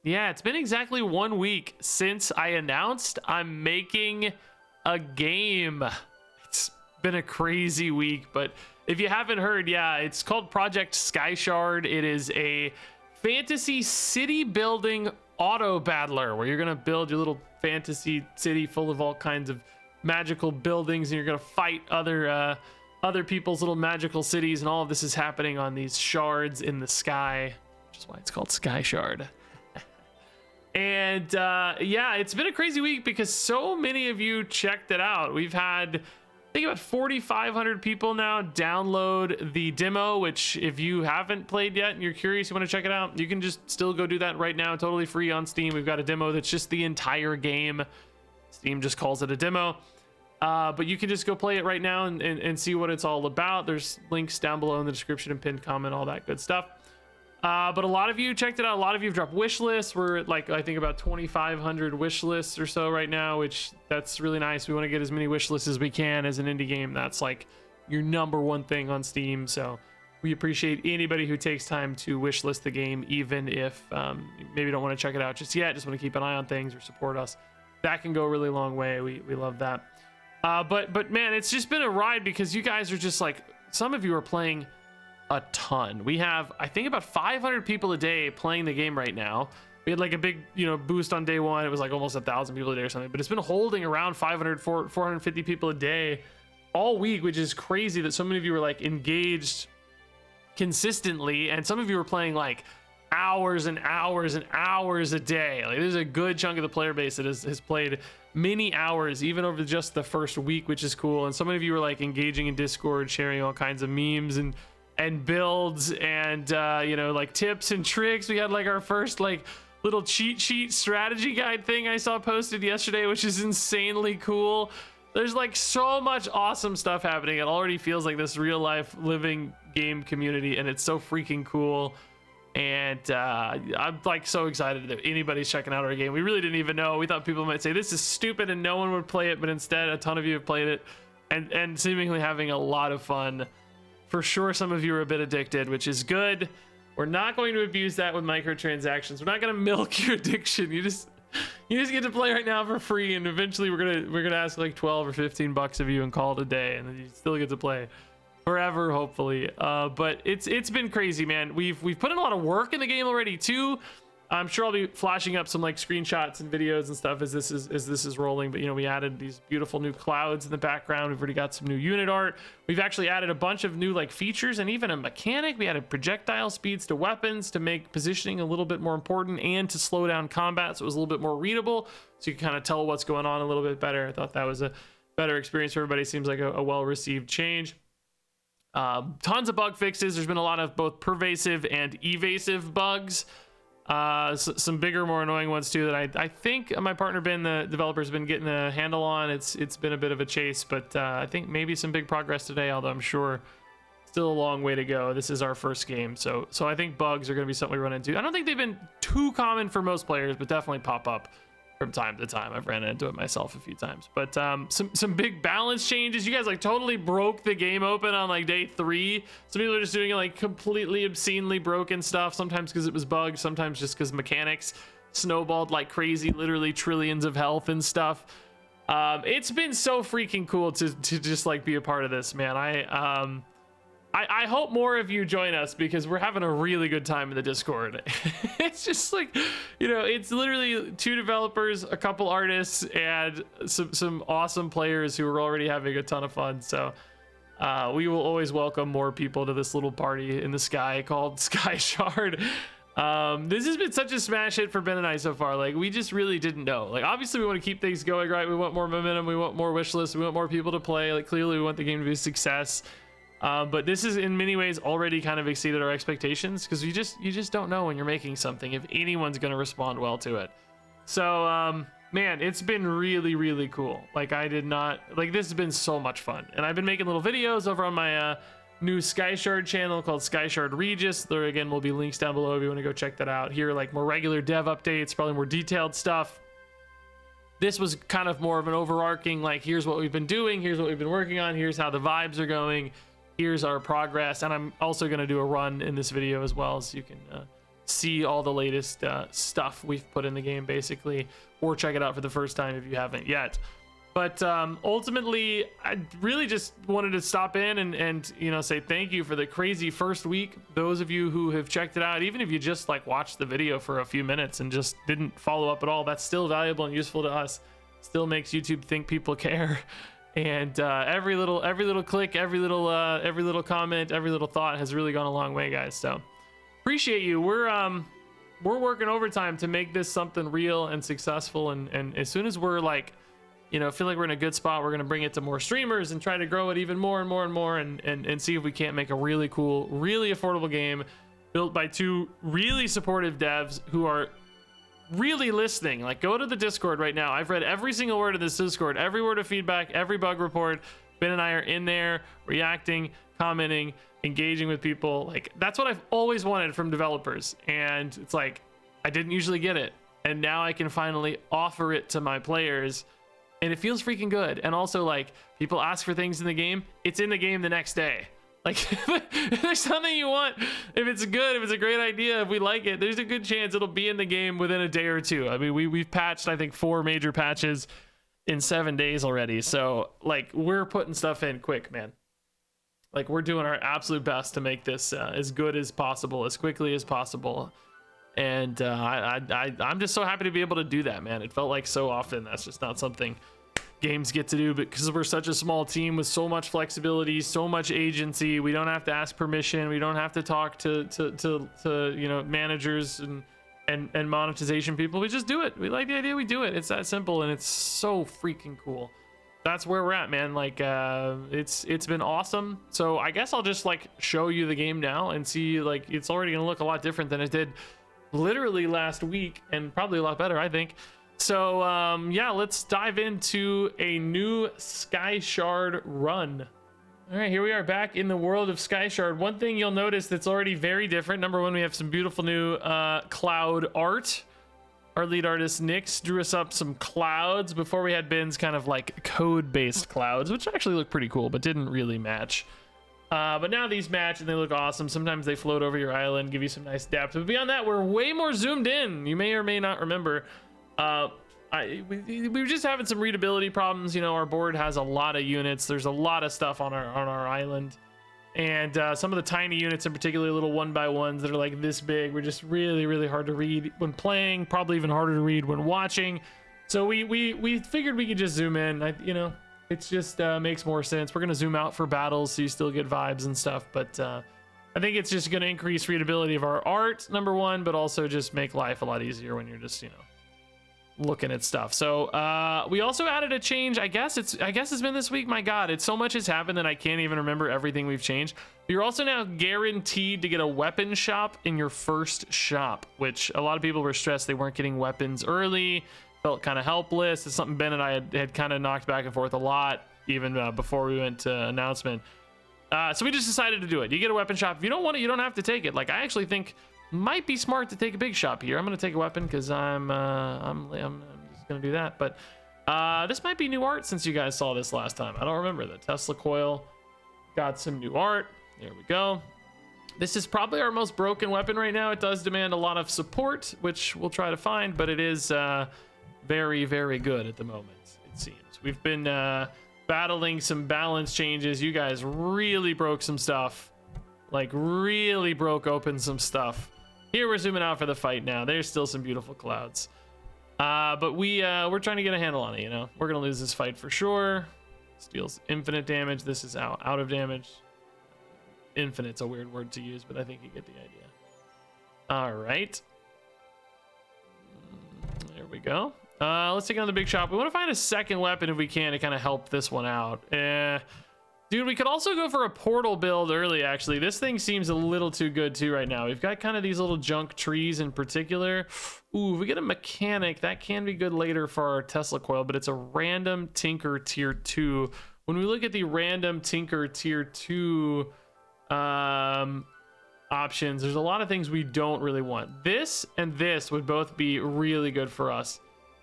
Yeah, it's been exactly 1 week since I announced I'm making a game. It's been a crazy week, but if you haven't heard, yeah, it's called Project Skyshard. It is a fantasy city building auto battler where you're gonna build your little fantasy city full of all kinds of magical buildings, and you're gonna fight other people's little magical cities, and all of this is happening on these shards in the sky, which is why it's called Skyshard. And yeah, it's been a crazy week because so many of you checked it out. We've had, I think, about 4,500 people now download the demo, which if you haven't played yet and you're curious, you want to check it out, you can just still go do that right now, totally free on Steam. We've got a demo that's just the entire game. Steam just calls it a demo. But you can just go play it right now and see what it's all about. There's links down below in the description and pinned comment, all that good stuff. But a lot of you checked it out. A lot of you have dropped wish lists. We're at, like, I think about 2,500 wish lists or so right now, which that's really nice. We want to get as many wish lists as we can as an indie game. That's like your #1 thing on Steam. So we appreciate anybody who takes time to wish list the game, even if maybe don't want to check it out just yet, just want to keep an eye on things or support us. That can go a really long way. We love that. But man, it's just been a ride because you guys are just like, some of you are playing a ton. We have, I think, about 500 people a day playing the game right now. We had like a big, boost on day one. It was like almost 1,000 people a day or something, but it's been holding around 500, 450 people a day all week, which is crazy that so many of you were like engaged consistently. And some of you were playing like hours and hours and hours a day. Like, there's a good chunk of the player base that has played many hours even over just the first week, which is cool. And so many of you were like engaging in Discord, sharing all kinds of memes and builds and like tips and tricks. We had like our first like little cheat sheet strategy guide thing I saw posted yesterday, which is insanely cool. There's like so much awesome stuff happening. It already feels like this real life living game community, and it's so freaking cool. And I'm like so excited that anybody's checking out our game. We really didn't even know. We thought people might say this is stupid and no one would play it, but instead a ton of you have played it and seemingly having a lot of fun. For sure, some of you are a bit addicted, which is good. We're not going to abuse that with microtransactions. We're not going to milk your addiction. You just get to play right now for free, and eventually we're gonna ask like 12 or 15 bucks of you and call it a day, and then you still get to play forever, hopefully. But it's been crazy, man. We've put in a lot of work in the game already too. I'm sure I'll be flashing up some like screenshots and videos and stuff as this is rolling. But we added these beautiful new clouds in the background. We've already got some new unit art. We've actually added a bunch of new like features and even a mechanic. We added projectile speeds to weapons to make positioning a little bit more important and to slow down combat, so it was a little bit more readable, so you can kind of tell what's going on a little bit better. I thought that was a better experience for everybody. Seems like a well-received change. Tons of bug fixes. There's been a lot of both pervasive and evasive bugs. Some bigger, more annoying ones too that I think my partner Ben, the developer, has been getting a handle on. It's been a bit of a chase, but I think maybe some big progress today, although I'm sure still a long way to go. This is our first game, so I think bugs are going to be something we run into. I don't think they've been too common for most players, but definitely pop up from time to time. I've ran into it myself a few times. But some big balance changes. You guys like totally broke the game open on like day 3. Some people are just doing like completely obscenely broken stuff, sometimes because it was bugged, sometimes just because mechanics snowballed like crazy, literally trillions of health and stuff. It's been so freaking cool to just like be a part of this, man. I hope more of you join us because we're having a really good time in the Discord. It's just like, it's literally 2 developers, a couple artists, and some awesome players who are already having a ton of fun. So we will always welcome more people to this little party in the sky called Skyshard. This has been such a smash hit for Ben and I so far. Like, we just really didn't know. Like, obviously we want to keep things going, right? We want more momentum, we want more wish lists, we want more people to play. Like, clearly we want the game to be a success. But this is in many ways already kind of exceeded our expectations because you just don't know when you're making something if anyone's going to respond well to it. So man, it's been really, really cool. Like, this has been so much fun, and I've been making little videos over on my new Skyshard channel called Skyshard Regis. There again will be links down below if you want to go check that out. Here, like more regular dev updates, probably more detailed stuff. This was kind of more of an overarching, like, here's what we've been doing, here's what we've been working on, here's how the vibes are going, here's our progress. And I'm also going to do a run in this video as well, so you can see all the latest stuff we've put in the game, basically, or check it out for the first time if you haven't yet. But ultimately, I really just wanted to stop in and you know, say thank you for the crazy first week. Those of you who have checked it out, even if you just like watched the video for a few minutes and just didn't follow up at all, that's still valuable and useful to us. Still makes YouTube think people care. And every little click, every little comment, every little thought has really gone a long way, guys. So appreciate you. We're working overtime to make this something real and successful. And as soon as we're like, you know, feel like we're in a good spot, we're going to bring it to more streamers and try to grow it even more and more and more, and see if we can't make a really cool, really affordable game built by two really supportive devs who are really listening. Like, go to the Discord right now. I've read every single word of this Discord, every word of feedback, every bug report. Ben and I are in there reacting, commenting, engaging with people. Like, that's what I've always wanted from developers, and it's like I didn't usually get it, and now I can finally offer it to my players. And it feels freaking good. And also, like, people ask for things in the game, it's in the game the next day. Like, if there's something you want, if it's good, if it's a great idea, if we like it, there's a good chance it'll be in the game within a day or two. I mean, we've patched, I think, 4 major patches in 7 days already. So, like, we're putting stuff in quick, man. Like, we're doing our absolute best to make this as good as possible, as quickly as possible. And I'm just so happy to be able to do that, man. It felt like so often that's just not something games get to do, but because we're such a small team with so much flexibility, so much agency, we don't have to ask permission, we don't have to talk to you know, managers and monetization people. We just do it. We like the idea, we do it. It's that simple, and it's so freaking cool. That's where we're at, man. Like, it's been awesome. So I guess I'll just like show you the game now and see, like, it's already gonna look a lot different than it did literally last week, and probably a lot better, I think. So yeah, let's dive into a new Sky Shard run. All right, here we are back in the world of Sky Shard. One thing you'll notice that's already very different: number one, we have some beautiful new cloud art. Our lead artist Nyx drew us up some clouds. Before, we had Ben's kind of like code-based clouds, which actually look pretty cool but didn't really match. But now these match and they look awesome. Sometimes they float over your island, give you some nice depth. But beyond that, we're way more zoomed in. You may or may not remember. We were just having some readability problems. You know, our board has a lot of units. There's a lot of stuff on our island. And some of the tiny units in particular, little 1x1s that are like this big, were just really, really hard to read when playing. Probably even harder to read when watching. So we figured we could just zoom in. You know, it's just makes more sense. We're gonna zoom out for battles so you still get vibes and stuff, but I think it's just gonna increase readability of our art, number one, but also just make life a lot easier when you're just, you know, looking at stuff. So we also added a change. I guess it's been this week. My god, it's so much has happened that I can't even remember everything we've changed. You're also now guaranteed to get a weapon shop in your first shop, which a lot of people were stressed they weren't getting weapons early, felt kind of helpless. It's something Ben and I had kind of knocked back and forth a lot, even before we went to announcement. So we just decided to do it. You get a weapon shop. If you don't want it, you don't have to take it. Like, I actually think might be smart to take a big shop here. I'm gonna take a weapon because I'm just gonna do that. But this might be new art since you guys saw this last time. I don't remember. The Tesla coil got some new art. There we go. This is probably our most broken weapon right now. It does demand a lot of support, which we'll try to find, but it is very, very good at the moment, it seems. We've been battling some balance changes. You guys really broke some stuff. Like, really broke open some stuff. Here we're zooming out for the fight now. There's still some beautiful clouds. But we're trying to get a handle on it, you know. We're gonna lose this fight for sure. This deals infinite damage. This is out of damage. Infinite's a weird word to use, but I think you get the idea. All right. There we go. Let's take another big shop. We want to find a second weapon if we can to kind of help this one out. Dude, we could also go for a portal build early, actually. This thing seems a little too good, too, right now. We've got kind of these little junk trees in particular. Ooh, if we get a mechanic, that can be good later for our Tesla coil, but it's a random Tinker Tier 2. When we look at the random Tinker Tier 2 options, there's a lot of things we don't really want. This and this would both be really good for us.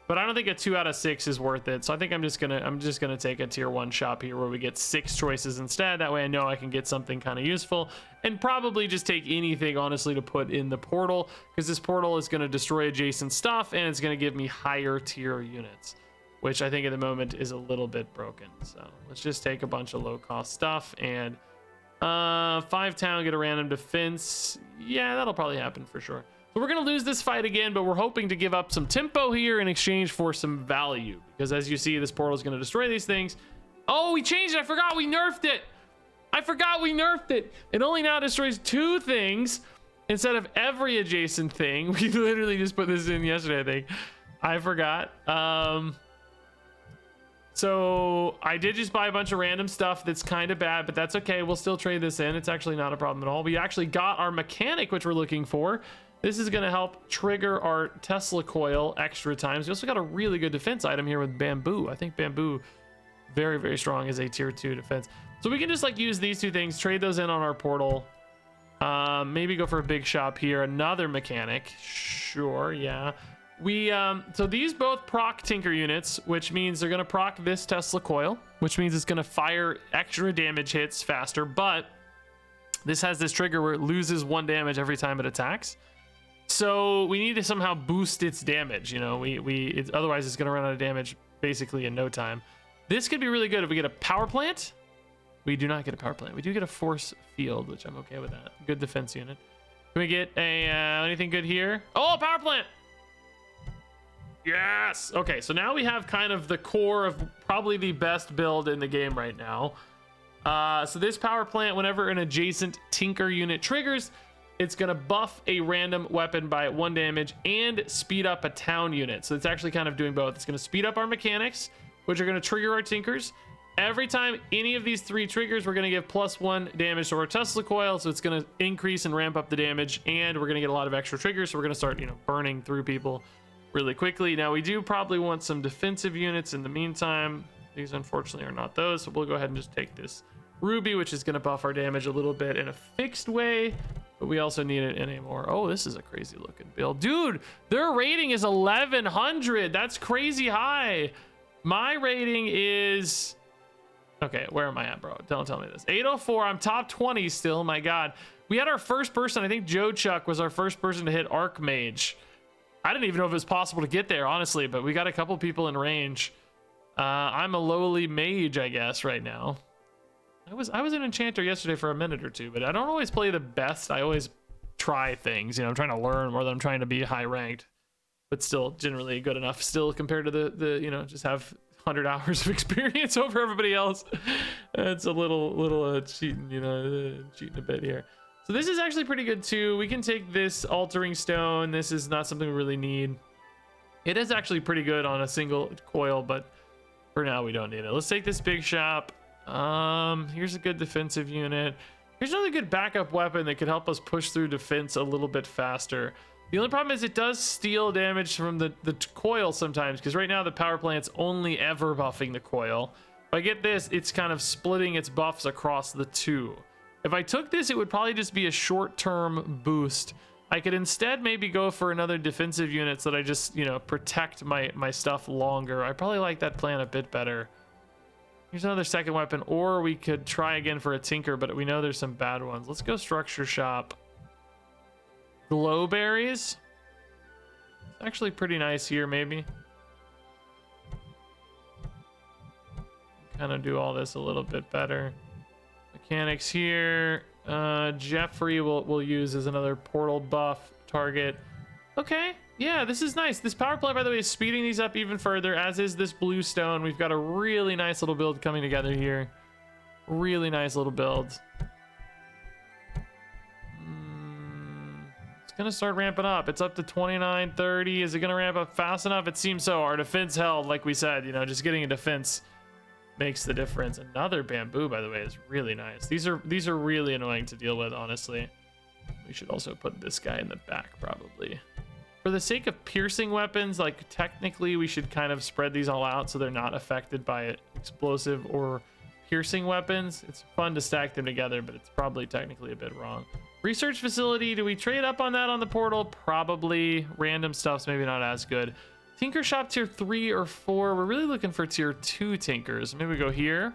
but I don't think a 2 out of 6 is worth it. So I think I'm just gonna take a tier 1 shop here where we get 6 choices instead. That way I know I can get something kind of useful, and probably just take anything honestly to put in the portal, because this portal is going to destroy adjacent stuff and it's going to give me higher tier units, which I think at the moment is a little bit broken. So let's just take a bunch of low cost stuff and 5 town, get a random defense. Yeah, that'll probably happen for sure. So we're going to lose this fight again, but we're hoping to give up some tempo here in exchange for some value, because as you see, this portal is going to destroy these things. Oh, we changed it. I forgot we nerfed it. It only now destroys 2 things instead of every adjacent thing. We literally just put this in yesterday, I think. I forgot. So I did just buy a bunch of random stuff that's kind of bad, but that's okay. We'll still trade this in. It's actually not a problem at all. We actually got our mechanic, which we're looking for. This is going to help trigger our Tesla coil extra times. We also got a really good defense item here with bamboo. I think bamboo, very, very strong as a tier 2 defense. So we can just like use these 2 things, trade those in on our portal. Maybe go for a big shop here. Another mechanic. Sure, yeah. So these both proc tinker units, which means they're going to proc this Tesla coil, which means it's going to fire extra damage hits faster, but this has this trigger where it loses 1 damage every time it attacks. So we need to somehow boost its damage. You know, otherwise it's going to run out of damage basically in no time. This could be really good if we get a power plant. We do not get a power plant. We do get a force field, which I'm okay with that. Good defense unit. Can we get a anything good here? Oh, power plant. Yes. Okay, so now we have kind of the core of probably the best build in the game right now. So this power plant, whenever an adjacent tinker unit triggers, it's going to buff a random weapon by 1 damage and speed up a town unit. So it's actually kind of doing both. It's going to speed up our mechanics, which are going to trigger our tinkers. Every time any of these 3 triggers, we're going to give +1 damage to our Tesla coil. So it's going to increase and ramp up the damage, and we're going to get a lot of extra triggers. So we're going to start, burning through people really quickly. Now we do probably want some defensive units in the meantime. These unfortunately are not those. So we'll go ahead and just take this ruby, which is going to buff our damage a little bit in a fixed way. But we also need it in a more... Oh, this is a crazy looking build. Dude, their rating is 1100. That's crazy high. My rating is... Okay, where am I at, bro? Don't tell me this. 804. I'm top 20 still. My God. We had our first person. I think Joe Chuck was our first person to hit Archmage. I didn't even know if it was possible to get there, honestly. But we got a couple people in range. I'm a lowly mage, I guess, right now. I was an enchanter yesterday for a minute or 2, but I don't always play the best. I always try things. I'm trying to learn more than I'm trying to be high ranked, but still generally good enough still compared to the just have 100 hours of experience over everybody else. It's a little cheating, cheating a bit here. So this is actually pretty good too. We can take this altering stone. This is not something we really need. It is actually pretty good on a single coil, but for now we don't need it. Let's take this big shop. Here's a good defensive unit. Here's another good backup weapon that could help us push through defense a little bit faster. The only problem is it does steal damage from the coil sometimes, because right now the power plant's only ever buffing the coil. If I get this, it's kind of splitting its buffs across the 2. If I took this, it would probably just be a short-term boost. I could instead maybe go for another defensive unit so that I just, protect my stuff longer. I probably like that plan a bit better. Here's another second weapon, or we could try again for a tinker, but we know there's some bad ones. Let's go structure shop. Glowberries. Actually pretty nice here, maybe. Kind of do all this a little bit better. Mechanics here. Jeffrey we'll use as another portal buff target. Okay. Yeah, this is nice. This power plant, by the way, is speeding these up even further, as is this blue stone. We've got a really nice little build coming together here. Really nice little build. It's going to start ramping up. It's up to 29, 30. Is it going to ramp up fast enough? It seems so. Our defense held, like we said, just getting a defense makes the difference. Another bamboo, by the way, is really nice. These are really annoying to deal with, honestly. We should also put this guy in the back, probably. For the sake of piercing weapons, like technically we should kind of spread these all out so they're not affected by explosive or piercing weapons. It's fun to stack them together, but it's probably technically a bit wrong. Research facility, do we trade up on that on the portal? Probably. Random stuff's maybe not as good. Tinker shop tier 3 or 4. We're really looking for tier 2 tinkers. Maybe we go here.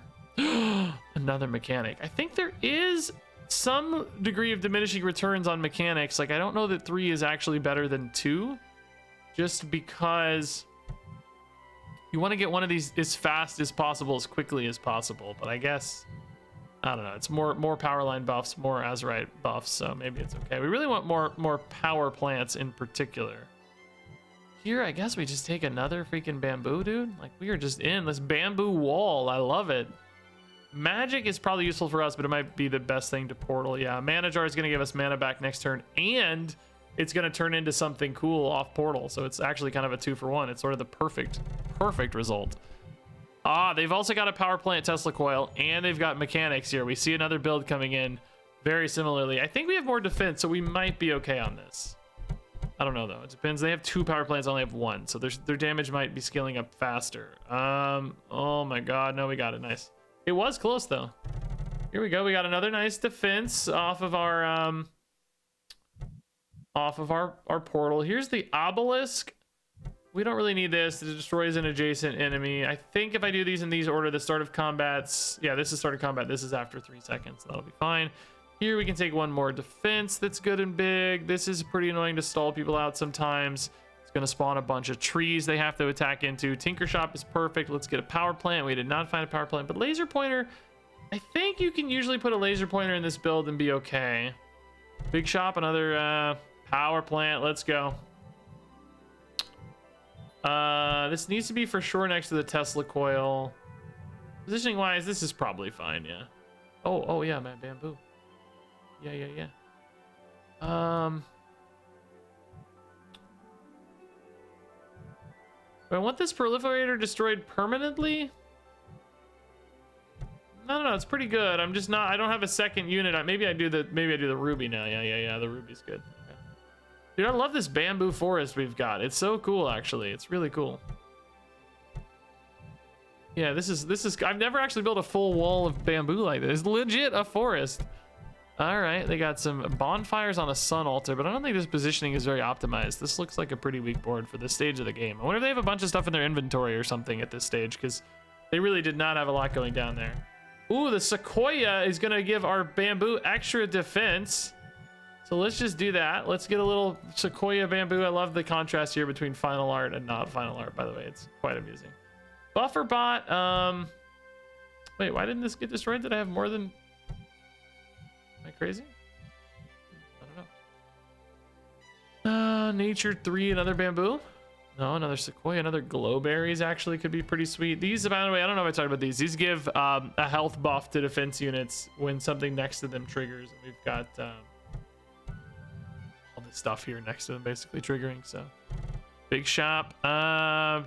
Another mechanic. I think there is some degree of diminishing returns on mechanics. Like, I don't know that 3 is actually better than 2, just because you want to get one of these as fast as possible, as quickly as possible. But I guess, I don't know, it's more power line buffs, more Azurite buffs, so maybe it's okay. We really want more power plants in particular. Here, I guess we just take another freaking bamboo, dude. Like, we are just in this bamboo wall. I love it. Magic is probably useful for us, but it might be the best thing to portal. Yeah, Mana Jar is going to give us mana back next turn, and it's going to turn into something cool off portal. So it's actually kind of a 2-for-1. It's sort of the perfect result. Ah, they've also got a power plant Tesla coil, and they've got mechanics here. We see another build coming in very similarly. I think we have more defense, so we might be okay on this. I don't know though. It depends. They have 2 power plants, I only have 1, so their damage might be scaling up faster. Oh my god, no, we got it. Nice. It was close though. Here we go. We got another nice defense off of our portal. Here's the obelisk. We don't really need this. It destroys an adjacent enemy. I think if I do these in these order, the start of combats. Yeah, this is start of combat. This is after 3 seconds. That'll be fine. Here we can take one more defense that's good and big. This is pretty annoying to stall people out sometimes. It's going to spawn a bunch of trees they have to attack into. Tinker shop is perfect. Let's get a power plant. We did not find a power plant, but laser pointer, I think you can usually put a laser pointer in this build and be okay. Big shop, another power plant. Let's go. This needs to be for sure next to the Tesla coil. Positioning wise, this is probably fine. Yeah. Oh yeah, man, bamboo. Yeah. Do I want this proliferator destroyed permanently? No, it's pretty good. I'm just not, I don't have a second unit. Maybe I do the ruby now. Yeah, the ruby's good. Okay. Dude, I love this bamboo forest we've got. It's so cool, actually. It's really cool. Yeah, this is I've never actually built a full wall of bamboo like this. It's legit a forest. All right, they got some bonfires on a sun altar, but I don't think this positioning is very optimized. This looks like a pretty weak board for this stage of the game. I wonder if they have a bunch of stuff in their inventory or something at this stage, because they really did not have a lot going down there. Ooh, the sequoia is going to give our bamboo extra defense. So let's just do that. Let's get a little sequoia bamboo. I love the contrast here between final art and not final art, by the way. It's quite amusing. Buffer bot. Wait, why didn't this get destroyed? Did I have more than... Am I crazy? I don't know. Nature 3, another bamboo. No, another sequoia, another glowberries actually could be pretty sweet. These, by the way, I don't know if I talked about these. These give a health buff to defense units when something next to them triggers. And we've got all this stuff here next to them basically triggering. So big shop.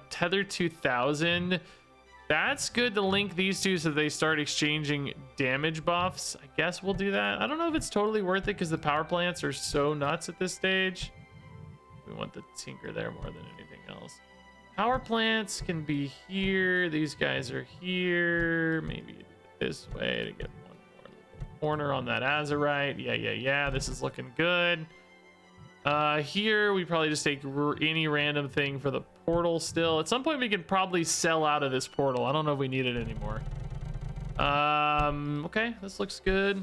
Tether 2000. That's good to link these two so they start exchanging damage buffs. I guess we'll do that. I don't know if it's totally worth it because the power plants are so nuts at this stage. We want the tinker there more than anything else. Power plants can be here. These guys are here. Maybe this way to get one more little corner on that Azurite. Yeah. This is looking good. Here we probably just take any random thing for the portal still. At some point we can probably sell out of this portal. I don't know if we need it anymore. Okay, this looks good.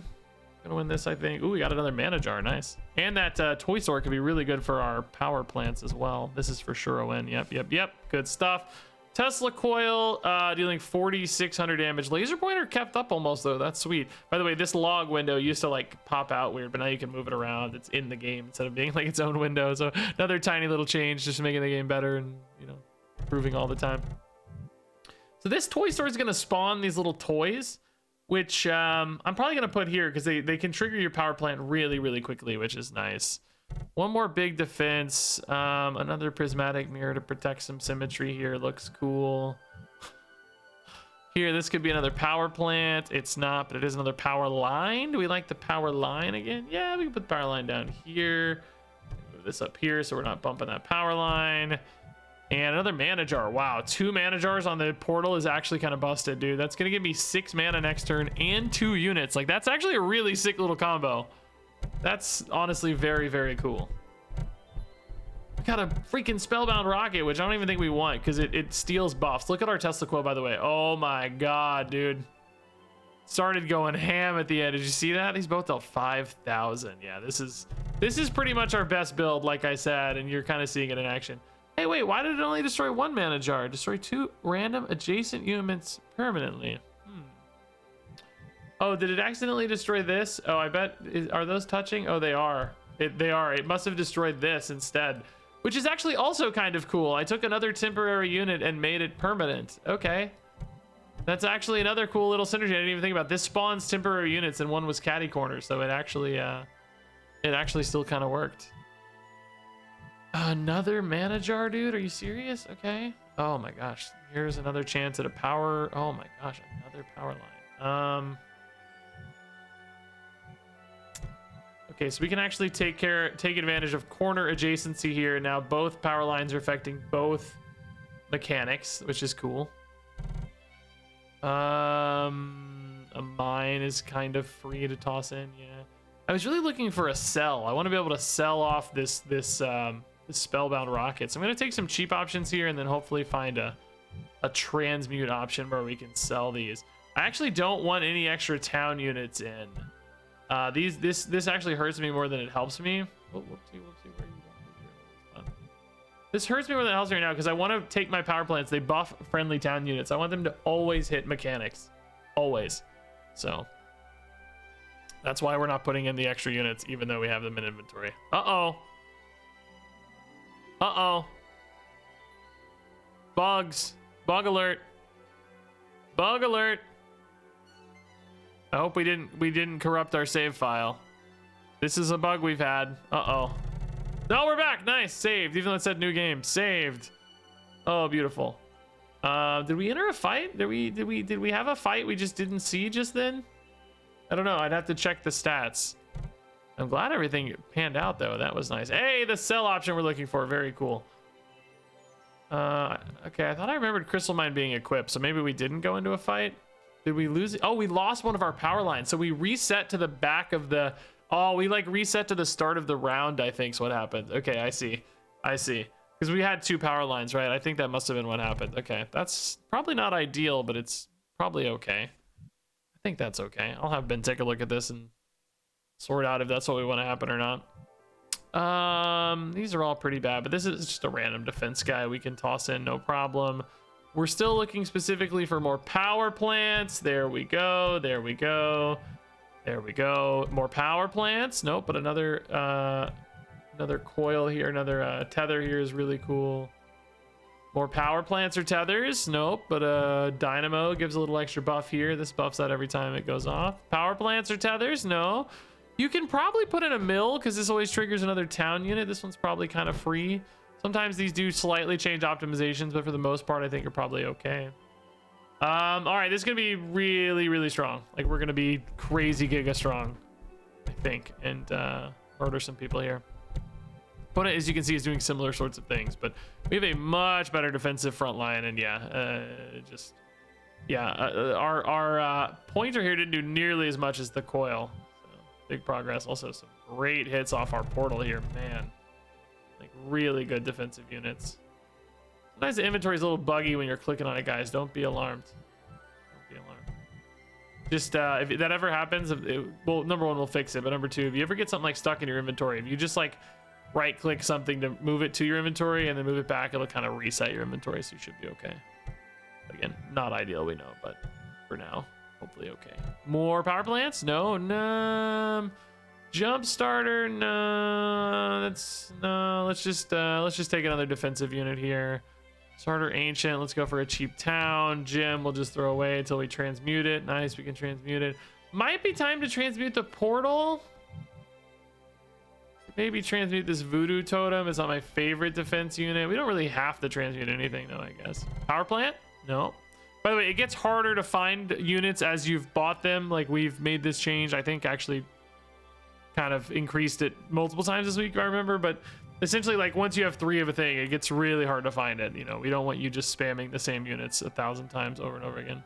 Gonna win this, I think. Ooh, we got another mana jar. Nice. And that toy store could be really good for our power plants as well. This is for sure a win. Yep. Good stuff. Tesla coil, dealing 4,600 damage. Laser pointer kept up almost though. That's sweet. By the way, this log window used to like pop out weird, but now you can move it around. It's in the game instead of being like its own window. So another tiny little change, just making the game better and, you know, improving all the time. So this toy store is gonna spawn these little toys, which I'm probably gonna put here because they can trigger your power plant really quickly, which is nice. One more big defense. Another prismatic mirror to protect some symmetry here. Looks cool. Here, this could be another power plant. It's not, but it is another power line. Do we like the power line again? Yeah, we can put the power line down here. Move this up here so we're not bumping that power line. And another mana jar. Wow, 2 mana jars on the portal is actually kind of busted, dude. That's gonna give me 6 mana next turn and 2 units. Like, that's actually a really sick little combo. That's honestly very cool. Got a freaking spellbound rocket, which I don't even think we want because it steals buffs. Look at our Tesla Coil, by the way. Oh my god, dude. Started going ham at the end. Did you see that? These both dealt 5,000. Yeah, this is pretty much our best build, like I said, and you're kind of seeing it in action. Hey, wait, why did it only destroy one mana jar? Destroy 2 random adjacent units permanently. Oh, did it accidentally destroy this? Oh, I bet, are those touching? Oh, they are. They are. It must have destroyed this instead, which is actually also kind of cool. I took another temporary unit and made it permanent. Okay. That's actually another cool little synergy I didn't even think about. This spawns temporary units and one was catty corner, so it actually still kind of worked. Another mana jar, dude? Are you serious? Okay. Oh my gosh. Here's another chance at a power. Oh my gosh, another power line. Okay, so we can actually take advantage of corner adjacency here. Now both power lines are affecting both mechanics, which is cool. A mine is kind of free to toss in. Yeah, I was really looking for a sell. I want to be able to sell off this spellbound rocket. So I'm gonna take some cheap options here and then hopefully find a transmute option where we can sell these. I actually don't want any extra town units in. This actually hurts me more than it helps me. Oh, whoopsie, where are you going? This hurts me more than it helps me right now because I want to take my power plants. They buff friendly town units. I want them to always hit mechanics, always. So that's why we're not putting in the extra units, even though we have them in inventory. Uh-oh. Uh-oh. Bugs. Bug alert. Bug alert. I hope we didn't corrupt our save file. This is a bug we've had. Uh-oh. No, we're back. Nice. Saved. Even though it said new game. Saved. Oh, beautiful. Did we enter a fight? Did we have a fight we just didn't see just then? I don't know. I'd have to check the stats. I'm glad everything panned out though. That was nice. Hey, the sell option we're looking for. Very cool. Okay, I thought I remembered Crystal Mine being equipped, so maybe we didn't go into a fight. Did we lose it? Oh, we lost one of our power lines. So we reset to the back of the... Oh, we like reset to the start of the round, I think is what happened. Okay, I see. Because we had 2 power lines, right? I think that must have been what happened. Okay, that's probably not ideal, but it's probably okay. I think that's okay. I'll have Ben take a look at this and sort out if that's what we want to happen or not. These are all pretty bad, but this is just a random defense guy we can toss in, no problem. We're still looking specifically for more power plants. There we go. There we go. There we go. More power plants. Nope, but another coil here, another tether here is really cool. More power plants or tethers. Nope, but a dynamo gives a little extra buff here. This buffs out every time it goes off. Power plants or tethers. No. You can probably put in a mill because this always triggers another town unit. This one's probably kind of free. Sometimes these do slightly change optimizations, but for the most part, I think are probably okay. All right, this is gonna be really, really strong. Like we're gonna be crazy giga strong, I think, and murder some people here. Opponent, as you can see, is doing similar sorts of things, but we have a much better defensive front line, and our pointer here didn't do nearly as much as the coil. So big progress. Also, some great hits off our portal here, man. Like really good defensive units. Sometimes the inventory is a little buggy when you're clicking on it, guys. Don't be alarmed. Don't be alarmed. Just if that ever happens, well, number one, we'll fix it. But number two, if you ever get something like stuck in your inventory, if you just like right-click something to move it to your inventory and then move it back, it'll kind of reset your inventory, so you should be okay. Again, not ideal, we know, but for now, hopefully okay. More power plants? No, no. Jump starter? No. Let's just take another defensive unit here. Starter ancient. Let's go for a cheap town. Gem we'll just throw away until we transmute it. Nice, we can transmute it. Might be time to transmute the portal. Maybe transmute this voodoo totem. It's not my favorite defense unit. We don't really have to transmute anything though, I guess. Power plant? No. By the way, it gets harder to find units as you've bought them. Like we've made this change, I think actually kind of increased it multiple times this week, I remember, but essentially like once you have 3 of a thing, it gets really hard to find it. You know, we don't want you just spamming the same units 1,000 times over and over again.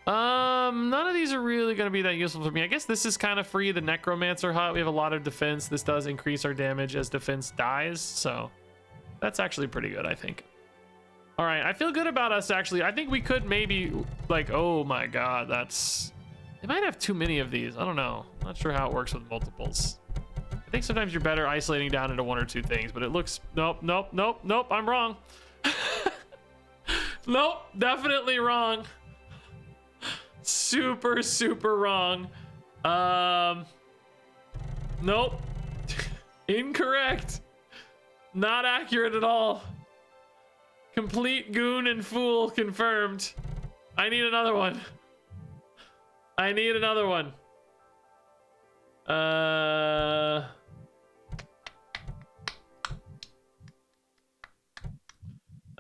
None of these are really going to be that useful for me. I guess this is kind of free. The Necromancer Hut, we have a lot of defense. This does increase our damage as defense dies, so that's actually pretty good, I think. All right, I feel good about us, actually. I think we could maybe, like, oh my god, that's... They might have too many of these. I don't know. Not sure how it works with multiples. I think sometimes you're better isolating down into one or two things, but it looks... Nope, nope, nope, nope, I'm wrong. Nope, definitely wrong. Super, super wrong. Nope. Incorrect. Not accurate at all. Complete goon and fool confirmed. I need another one. I need another one.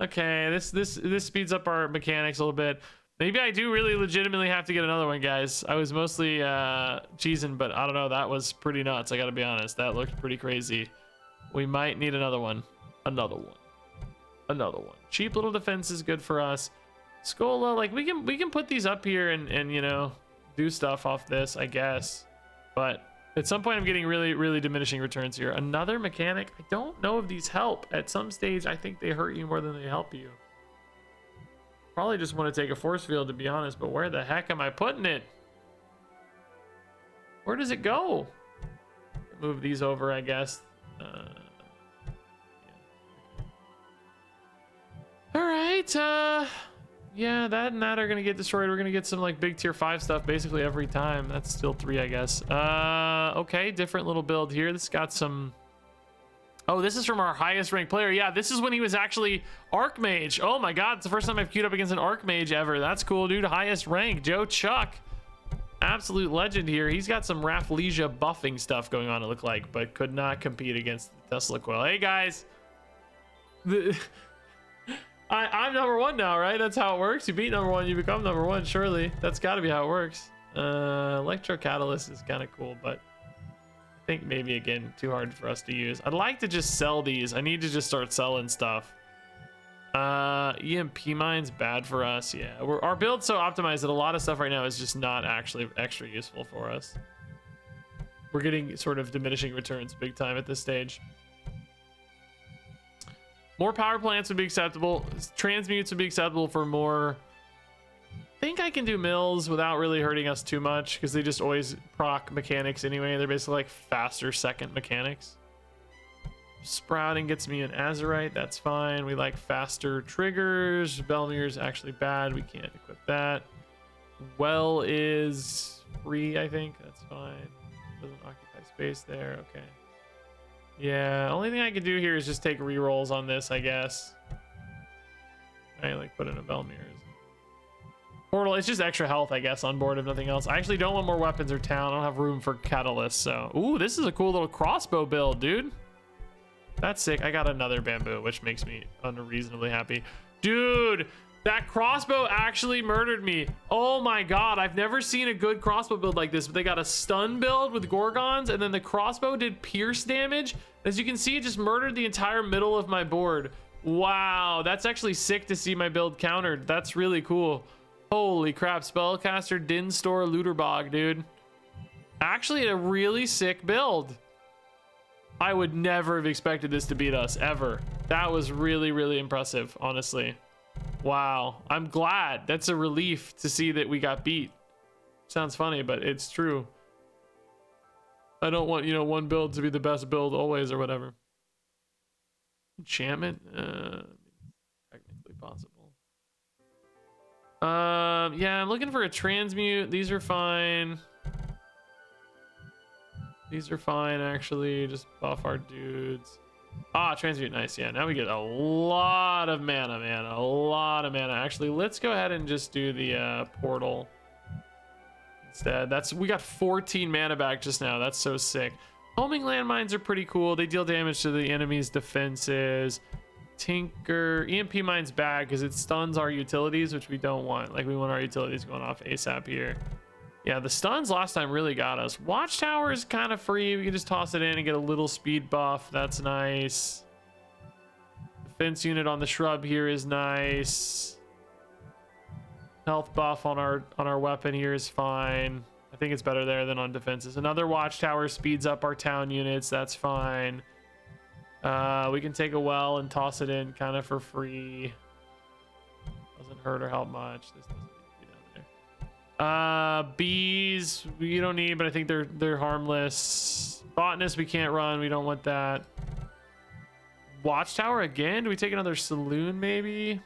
Okay, this speeds up our mechanics a little bit. Maybe I do really legitimately have to get another one, guys. I was mostly cheesing, but I don't know. That was pretty nuts. I gotta be honest. That looked pretty crazy. We might need another one. Another one. Another one. Cheap little defense is good for us. Scola, like we can put these up here and you know, do stuff off this, I guess. But at some point I'm getting really diminishing returns here. Another mechanic. I don't know if these help. At some stage I think they hurt you more than they help you. Probably just want to take a force field, to be honest, but where the heck am I putting it? Where does it go? Move these over, I guess. Yeah. All right. Yeah, that and that are gonna get destroyed. We're gonna get some like big tier 5 stuff basically every time. That's still 3, I guess. Okay, different little build here. This got some... Oh, this is from our highest ranked player. Yeah, this is when he was actually Archmage. Oh my god, it's the first time I've queued up against an Archmage ever. That's cool, dude. Highest rank, Joe Chuck. Absolute legend here. He's got some Rafflesia buffing stuff going on, it looked like, but could not compete against the Tesla Coil. Hey, guys. I'm number 1 now, right? That's how it works. You beat number 1, you become number 1, surely. That's got to be how it works. Electro Catalyst is kind of cool, but... I think maybe again too hard for us to use. I'd like to just sell these. I need to just start selling stuff. EMP mine's bad for us. Yeah, our build's so optimized that a lot of stuff right now is just not actually extra useful for us. We're getting sort of diminishing returns big time at this stage. More power plants would be acceptable. Transmutes would be acceptable for more. I think I can do mills without really hurting us too much because they just always proc mechanics anyway. They're basically like faster second mechanics. Sprouting gets me an Azurite. That's fine. We like faster triggers. Belmir's actually bad. We can't equip that. Well is free, I think. That's fine. Doesn't occupy space there. Okay. Yeah, only thing I can do here is just take rerolls on this, I guess. I like put in a Belmir's. Portal, it's just extra health, I guess, on board, if nothing else. I actually don't want more weapons or talent. I don't have room for catalysts, so... Ooh, this is a cool little crossbow build, dude. That's sick. I got another bamboo, which makes me unreasonably happy. Dude, that crossbow actually murdered me. Oh my god, I've never seen a good crossbow build like this. But they got a stun build with Gorgons, and then the crossbow did pierce damage. As you can see, it just murdered the entire middle of my board. Wow, that's actually sick to see my build countered. That's really cool. Holy crap, Spellcaster Dinstore Looterbog, dude. Actually a really sick build. I would never have expected this to beat us, ever. That was really impressive, honestly. Wow, I'm glad. That's a relief to see that we got beat. Sounds funny, but it's true. I don't want, you know, one build to be the best build always or whatever. Enchantment? Technically possible. Yeah, I'm looking for a transmute. These are fine. These are fine, actually. Just buff our dudes. Ah, transmute, nice. Yeah, now we get a lot of mana, man. A lot of mana. Actually, let's go ahead and just do the portal instead. We got 14 mana back just now. That's so sick. Homing landmines are pretty cool. They deal damage to the enemy's defenses. Tinker, EMP mine's bad because it stuns our utilities, which we don't want. Like, we want our utilities going off ASAP here. Yeah, the stuns last time really got us. Watchtower is kind of free. We can just toss it in and get a little speed buff. That's nice. Defense unit on the shrub here is nice. health buff on our weapon here is fine. I think it's better there than on defenses. Another watchtower speeds up our town units. That's fine. We can take a well and toss it in kind of for free. Doesn't hurt or help much. This doesn't need to be down there. Bees we don't need, but I think they're harmless. Botanist we can't run. We don't want that. Watchtower again? Do we take another saloon maybe?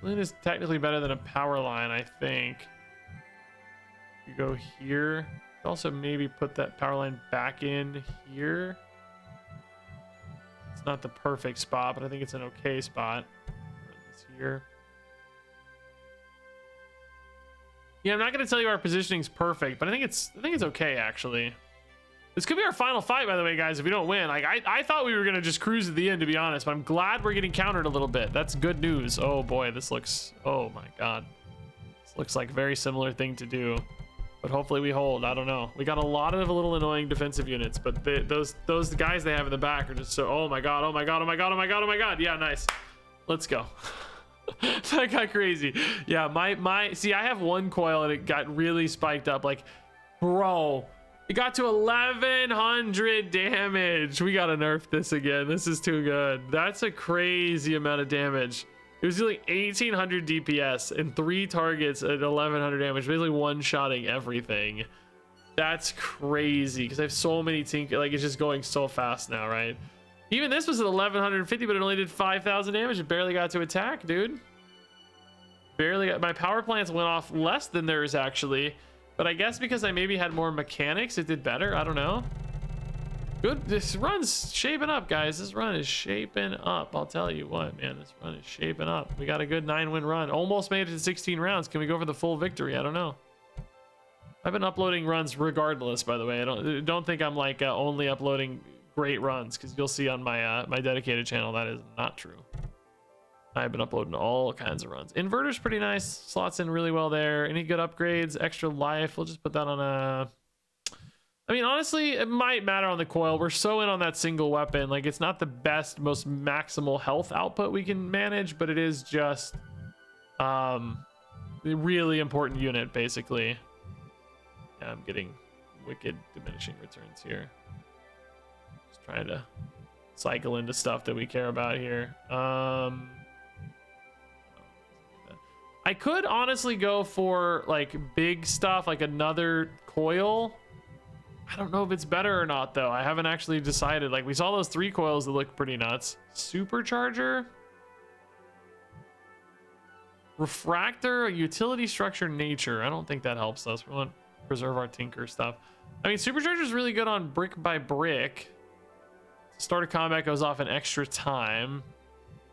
Saloon is technically better than a power line, I think. You go here. Also maybe put that power line back in here. It's not the perfect spot, but I think it's an okay spot. It's here. Yeah, I'm not going to tell you our positioning's perfect, but I think it's okay actually. This could be our final fight, by the way, guys, if we don't win. Like, I thought we were going to just cruise at the end, to be honest, but I'm glad we're getting countered a little bit. That's good news. Oh, boy, this looks... Oh, my God. This looks like a very similar thing to do, but hopefully we hold. I don't know. We got a lot of little annoying defensive units, but those guys they have in the back are just so... Oh, my God. Oh, my God. Oh, my God. Oh, my God. Oh, my God. Yeah, nice. Let's go. That got crazy. Yeah, my... See, I have one coil, and it got really spiked up. Like, bro... It got to 1100 damage. We gotta nerf this again. This is too good. That's a crazy amount of damage. It was dealing 1800 DPS and 3 targets at 1100 damage, basically one-shotting everything. That's crazy because I have so many like it's just going so fast now, right? Even this was at 1150, but it only did 5000 damage. It barely got to attack, dude. Barely got... My power plants went off less than theirs actually. But I guess because I maybe had more mechanics, it did better. I don't know. Good. This run's shaping up, guys. This run is shaping up. I'll tell you what, man. This run is shaping up. We got a good 9-win run. Almost made it to 16 rounds. Can we go for the full victory? I don't know. I've been uploading runs regardless, by the way. I don't think I'm like only uploading great runs, because you'll see on my my dedicated channel that is not true. I've been uploading all kinds of runs. Inverter's pretty nice. Slots in really well there. Any good upgrades? Extra life. We'll just put that on a... I mean, honestly, it might matter on the coil. We're so in on that single weapon. Like, it's not the best, most maximal health output we can manage, but it is just a really important unit, basically. Yeah, I'm getting wicked diminishing returns here. Just trying to cycle into stuff that we care about here. I could honestly go for like big stuff, like another coil. I don't know if it's better or not though. I haven't actually decided. Like we saw those 3 coils that look pretty nuts. Supercharger, refractor, utility structure, nature. I don't think that helps us. We want to preserve our tinker stuff. I mean, supercharger is really good on brick by brick. Start of combat goes off an extra time.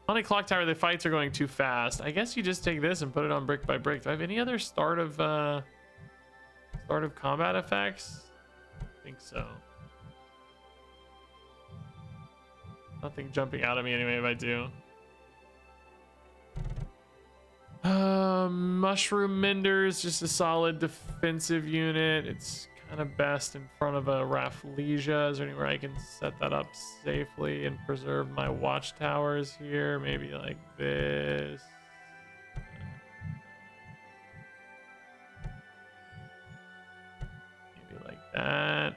On a clock tower, the fights are going too fast. I guess you just take this and put it on brick by brick. Do I have any other start of combat effects? I think so. Nothing jumping out at me anyway if I do. Mushroom Menders, just a solid defensive unit. It's kind of best in front of a Rafflesia. Is there anywhere I can set that up safely and preserve my watchtowers here? Maybe like this. Maybe like that.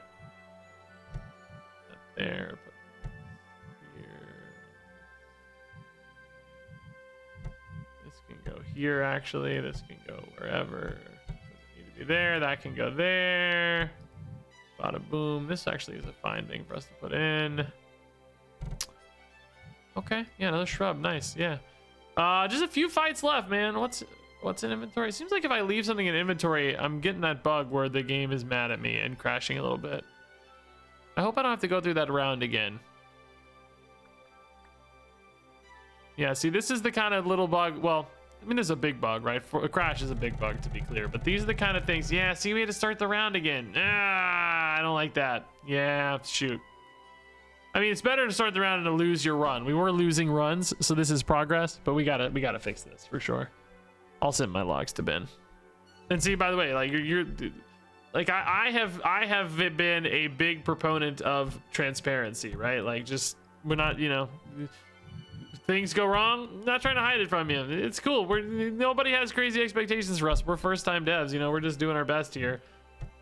Put that there. Put this here. This can go here, actually. This can go wherever. There, that can go there. Bada boom. This actually is a fine thing for us to put in. Okay, yeah, another shrub. Nice, yeah. Just a few fights left, man. What's in inventory? Seems like if I leave something in inventory, I'm getting that bug where the game is mad at me and crashing a little bit. I hope I don't have to go through that round again. Yeah, see, this is the kind of little bug. Well, I mean, there's a big bug, right? A crash is a big bug, to be clear. But these are the kind of things. Yeah, see, we had to start the round again. Ah, I don't like that. Yeah, shoot. I mean, it's better to start the round and to lose your run. We were losing runs, so this is progress. But we gotta fix this for sure. I'll send my logs to Ben. And see, by the way, like you're like I have been a big proponent of transparency, right? Like, just we're not, you know. things go wrong, not trying to hide it from you. It's cool. Nobody has crazy expectations for us. We're first time devs, you know, we're just doing our best here.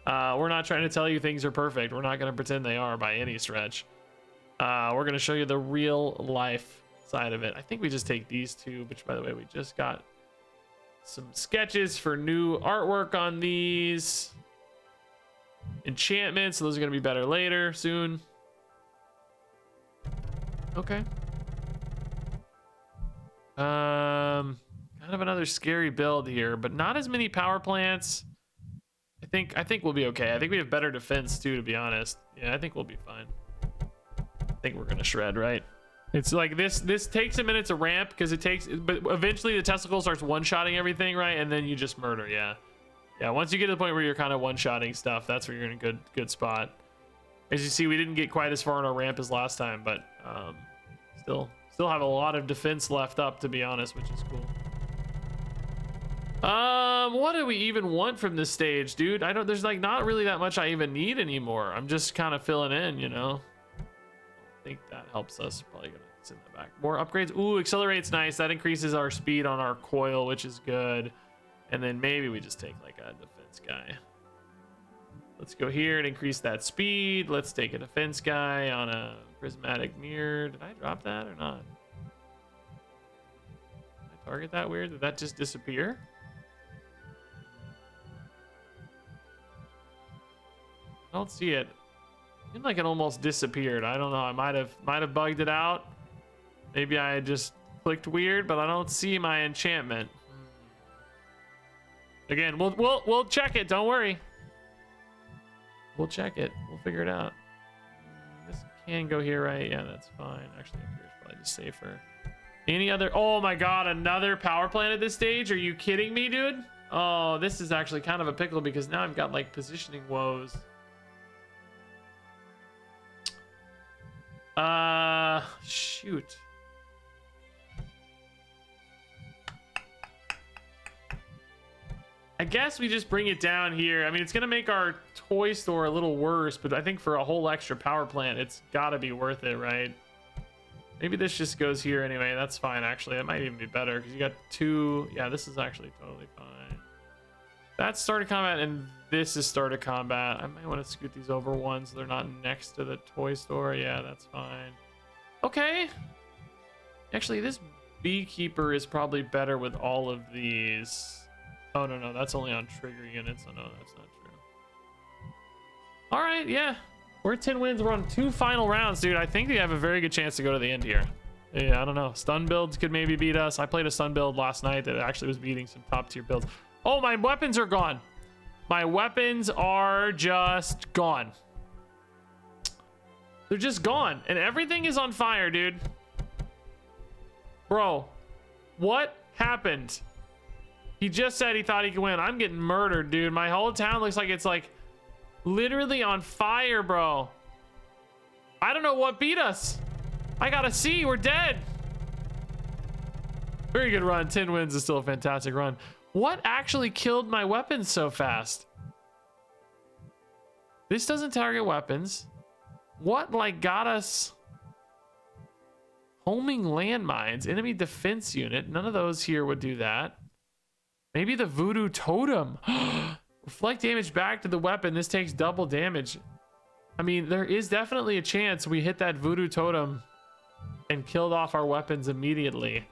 We're not trying to tell you things are perfect. We're not going to pretend they are by any stretch. We're going to show you the real life side of it. I think we just take these two, which by the way, we just got some sketches for new artwork on these. Enchantments, so those are going to be better later, soon. Okay. Kind of another scary build here, but not as many power plants. I think we'll be okay. I think we have better defense too, to be honest. Yeah, I think we'll be fine. I think we're gonna shred, right? It's like this takes a minute to ramp because it takes, but eventually the testicle starts one-shotting everything, right? And then you just murder. Yeah, once you get to the point where you're kind of one-shotting stuff, that's where you're in a good spot. As you see, we didn't get quite as far on our ramp as last time, but still have a lot of defense left up, to be honest, which is cool. What do we even want from this stage, dude? There's like not really that much I even need anymore. I'm just kind of filling in, you know. I think that helps us. Probably gonna send that back. More upgrades. Ooh, accelerate's nice. That increases our speed on our coil, which is good. And then maybe we just take like a defense guy. Let's go here and increase that speed. Let's take a defense guy on a prismatic mirror. Did I drop that or not? Did I target that weird? Did that just disappear? I don't see it. It seemed like it almost disappeared. I don't know. I might have bugged it out. Maybe I just clicked weird, but I don't see my enchantment. Again, we'll check it. Don't worry. We'll check it. We'll figure it out. This can go here, right? Yeah, that's fine. Actually, up here is probably just safer. Any other? Oh my god, another power plant at this stage? Are you kidding me, dude? Oh, this is actually kind of a pickle because now I've got like positioning woes. Shoot. I guess we just bring it down here. I mean, it's gonna make our toy store a little worse, but I think for a whole extra power plant, it's gotta be worth it, right? Maybe this just goes here anyway. That's fine, actually. That might even be better because you got two. Yeah, this is actually totally fine. That's start of combat, and this is start of combat. I might want to scoot these over one so they're not next to the toy store. Yeah, that's fine. Okay. Actually, this beekeeper is probably better with all of these. Oh, no, that's only on trigger units. Oh, no, that's not true. All right, yeah. We're 10 wins. We're on 2 final rounds, dude. I think we have a very good chance to go to the end here. Yeah, I don't know. Stun builds could maybe beat us. I played a stun build last night that actually was beating some top tier builds. Oh, my weapons are gone. My weapons are just gone. They're just gone. And everything is on fire, dude. Bro, what happened? He just said he thought he could win. I'm getting murdered, dude. My whole town looks like it's like literally on fire, bro. I don't know what beat us. I gotta see. We're dead. Very good run. 10 wins is still a fantastic run. What actually killed my weapons so fast? This doesn't target weapons. What like got us? Homing landmines, enemy defense unit. None of those here would do that. Maybe the voodoo totem. Reflect damage back to the weapon. This takes double damage. I mean, there is definitely a chance we hit that voodoo totem and killed off our weapons immediately.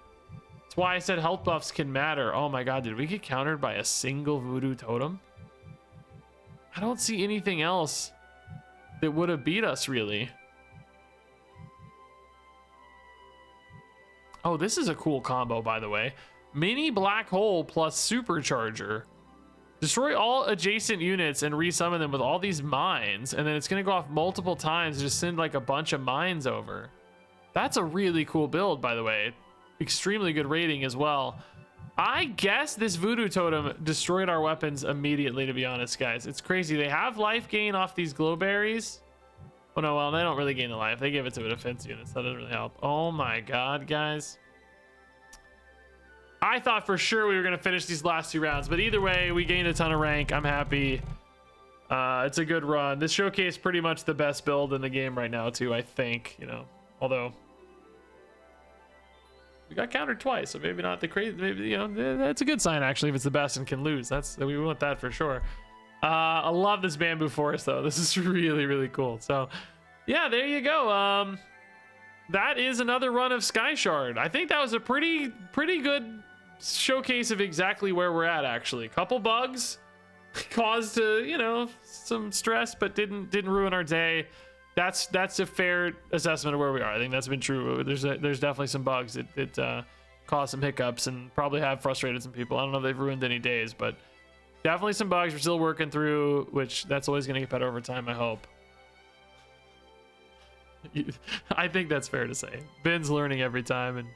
That's why I said health buffs can matter. Oh my god, did we get countered by a single voodoo totem? I don't see anything else that would have beat us, really. Oh, this is a cool combo, by the way. Mini black hole plus supercharger. Destroy all adjacent units and resummon them with all these mines, and then it's gonna go off multiple times and just send like a bunch of mines over. That's a really cool build, by the way. Extremely good rating as well. I guess this voodoo totem destroyed our weapons immediately, to be honest, guys. It's crazy. They have life gain off these glow berries. Oh no, well, they don't really gain the life. They give it to a defense unit, so that doesn't really help. Oh my god, guys. I thought for sure we were going to finish these last 2 rounds, but either way, we gained a ton of rank. I'm happy. It's a good run. This showcase pretty much the best build in the game right now, too, I think, you know, although We got countered twice, so maybe not the crazy. Maybe, you know, that's a good sign actually if it's the best and can lose. We want that for sure. I love this bamboo forest though. This is really, really cool. So yeah, there you go. That is another run of Sky Shard. I think that was a pretty good showcase of exactly where we're at. Actually, a couple bugs caused you know, some stress, but didn't ruin our day. That's a fair assessment of where we are. I think that's been true. There's definitely some bugs that caused some hiccups and probably have frustrated some people. I don't know if they've ruined any days, but definitely some bugs we're still working through, which that's always going to get better over time, I hope. I think that's fair to say. Ben's learning every time, and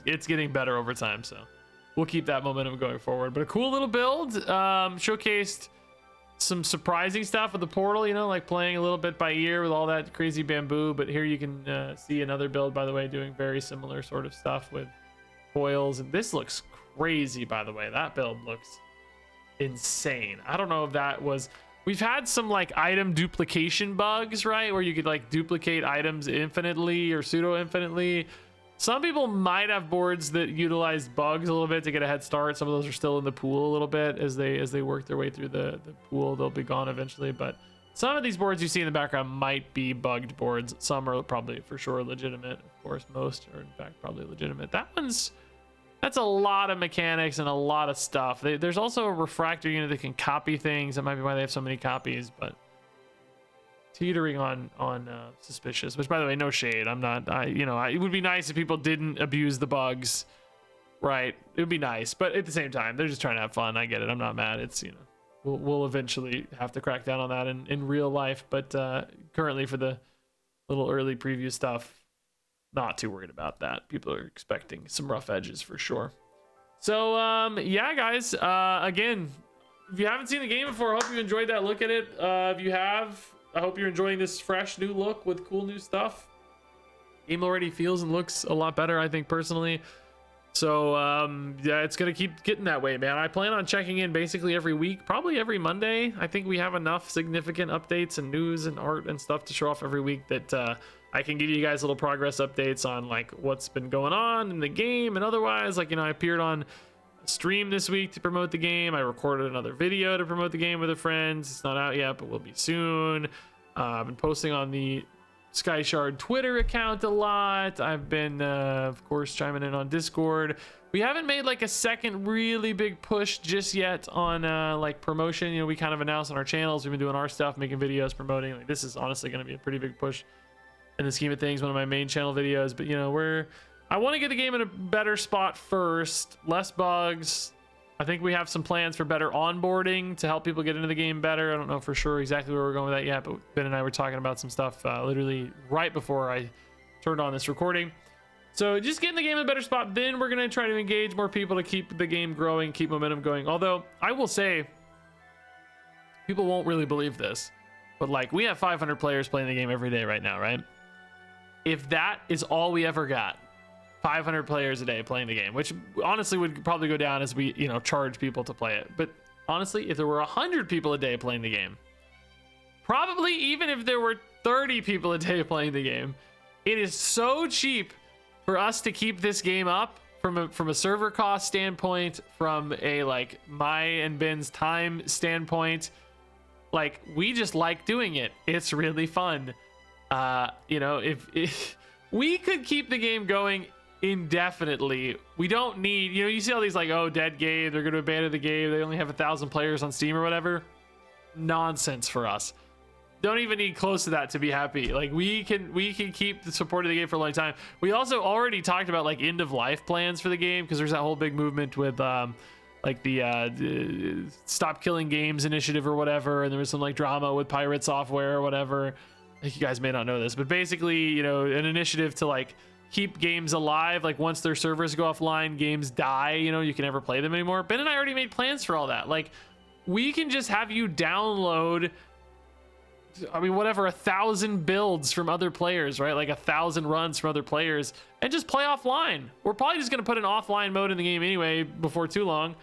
it's getting better over time, so we'll keep that momentum going forward. But a cool little build, showcased some surprising stuff with the portal, you know, like playing a little bit by ear with all that crazy bamboo. But here you can see another build, by the way, doing very similar sort of stuff with coils, and this looks crazy, by the way. That build looks insane. I don't know if that was, we've had some like item duplication bugs, right, where you could like duplicate items infinitely or pseudo infinitely. Some people might have boards that utilize bugs a little bit to get a head start. Some of those are still in the pool a little bit as they work their way through the pool. They'll be gone eventually, but some of these boards you see in the background might be bugged boards. Some are probably for sure legitimate. Of course, most are in fact probably legitimate. That's a lot of mechanics and a lot of stuff. There's also a refractor unit that can copy things. That might be why they have so many copies, but teetering on suspicious. Which, by the way, no shade. I'm not. It would be nice if people didn't abuse the bugs, right? It would be nice, but at the same time, they're just trying to have fun. I get it. I'm not mad. It's, you know, we'll eventually have to crack down on that in real life, but currently for the little early preview stuff, not too worried about that. People are expecting some rough edges for sure. So yeah, guys, again, if you haven't seen the game before, I hope you enjoyed that look at it. If you have, I hope you're enjoying this fresh new look with cool new stuff. Game already feels and looks a lot better, I think, personally. So yeah, it's gonna keep getting that way, man. I plan on checking in basically every week, probably every Monday. I think we have enough significant updates and news and art and stuff to show off every week that I can give you guys little progress updates on like what's been going on in the game and otherwise. Like, you know, I appeared on a stream this week to promote the game. I recorded another video to promote the game with a friend. It's not out yet, but will be soon. I've been posting on the Sky Shard Twitter account a lot. I've been of course chiming in on Discord. We haven't made like a second really big push just yet on like promotion. You know, we kind of announced on our channels we've been doing our stuff, making videos, promoting. Like, this is honestly going to be a pretty big push in the scheme of things, one of my main channel videos. But you know, I want to get the game in a better spot first, less bugs. I think we have some plans for better onboarding to help people get into the game better. I don't know for sure exactly where we're going with that yet, but Ben and I were talking about some stuff literally right before I turned on this recording. So just getting the game in a better spot, then we're going to try to engage more people to keep the game growing, keep momentum going. Although I will say, people won't really believe this, but like we have 500 players playing the game every day right now, right? If that is all we ever got, 500 players a day playing the game, which honestly would probably go down as we, you know, charge people to play it. But honestly, if there were 100 people a day playing the game, probably even if there were 30 people a day playing the game, it is so cheap for us to keep this game up from a server cost standpoint, from a like my and Ben's time standpoint. Like, we just like doing it. It's really fun. You know, if we could keep the game going indefinitely, we don't need, you know, you see all these like, oh, dead game, they're going to abandon the game, they only have 1,000 players on Steam or whatever. Nonsense for us. Don't even need close to that to be happy. Like, we can keep the support of the game for a long time. We also already talked about like end of life plans for the game, because there's that whole big movement with like the Stop Killing Games initiative or whatever, and there was some like drama with Pirate Software or whatever. You guys may not know this, but basically, you know, an initiative to like keep games alive. Like, once their servers go offline, games die, you know, you can never play them anymore. Ben and I already made plans for all that. Like, we can just have you download, I mean, whatever, 1,000 builds from other players, right? Like 1,000 runs from other players, and just play offline. We're probably just going to put an offline mode in the game anyway before too long,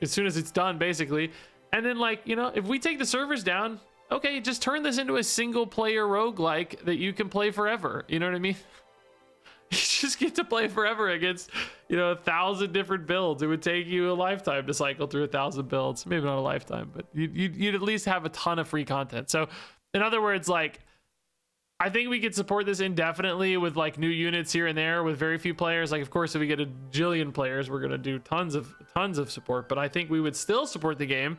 as soon as it's done, basically. And then, like, you know, if we take the servers down, okay, just turn this into a single player roguelike that you can play forever. You know what I mean? You just get to play forever against, 1,000 different builds. It would take you a lifetime to cycle through 1,000 builds. Maybe not a lifetime, but you'd at least have a ton of free content. So in other words, like, I think we could support this indefinitely with like new units here and there with very few players. Like, of course, if we get a jillion players, we're going to do tons of support, but I think we would still support the game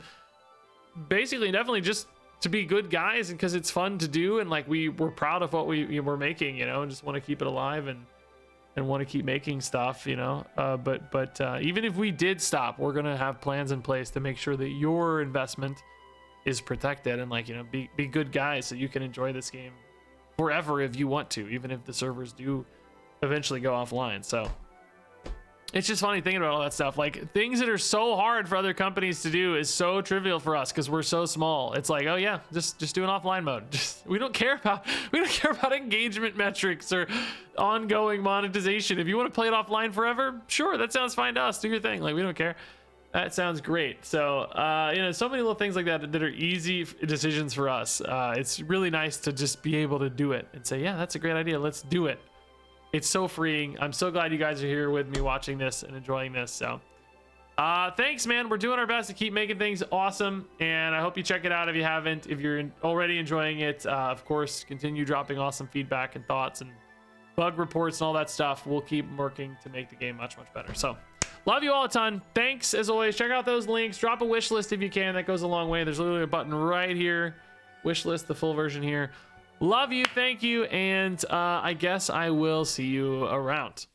basically definitely just to be good guys and because it's fun to do. And like, we're proud of what we're making, and just want to keep it alive and want to keep making stuff, but even if we did stop, we're going to have plans in place to make sure that your investment is protected and like, be good guys so you can enjoy this game forever if you want to, even if the servers do eventually go offline. So it's just funny thinking about all that stuff. Like, things that are so hard for other companies to do is so trivial for us because we're so small. It's like, oh yeah, just do an offline mode. We don't care about engagement metrics or ongoing monetization. If you want to play it offline forever, sure, that sounds fine to us. Do your thing. Like, we don't care. That sounds great. So, so many little things like that are easy decisions for us. It's really nice to just be able to do it and say, yeah, that's a great idea. Let's do it. It's so freeing. I'm so glad you guys are here with me watching this and enjoying this. So, thanks, man. We're doing our best to keep making things awesome. And I hope you check it out if you haven't. If you're already enjoying it, of course, continue dropping awesome feedback and thoughts and bug reports and all that stuff. We'll keep working to make the game much, much better. So, love you all a ton. Thanks as always. Check out those links. Drop a wish list if you can. That goes a long way. There's literally a button right here. Wish list, the full version here. Love you. Thank you. And I guess I will see you around.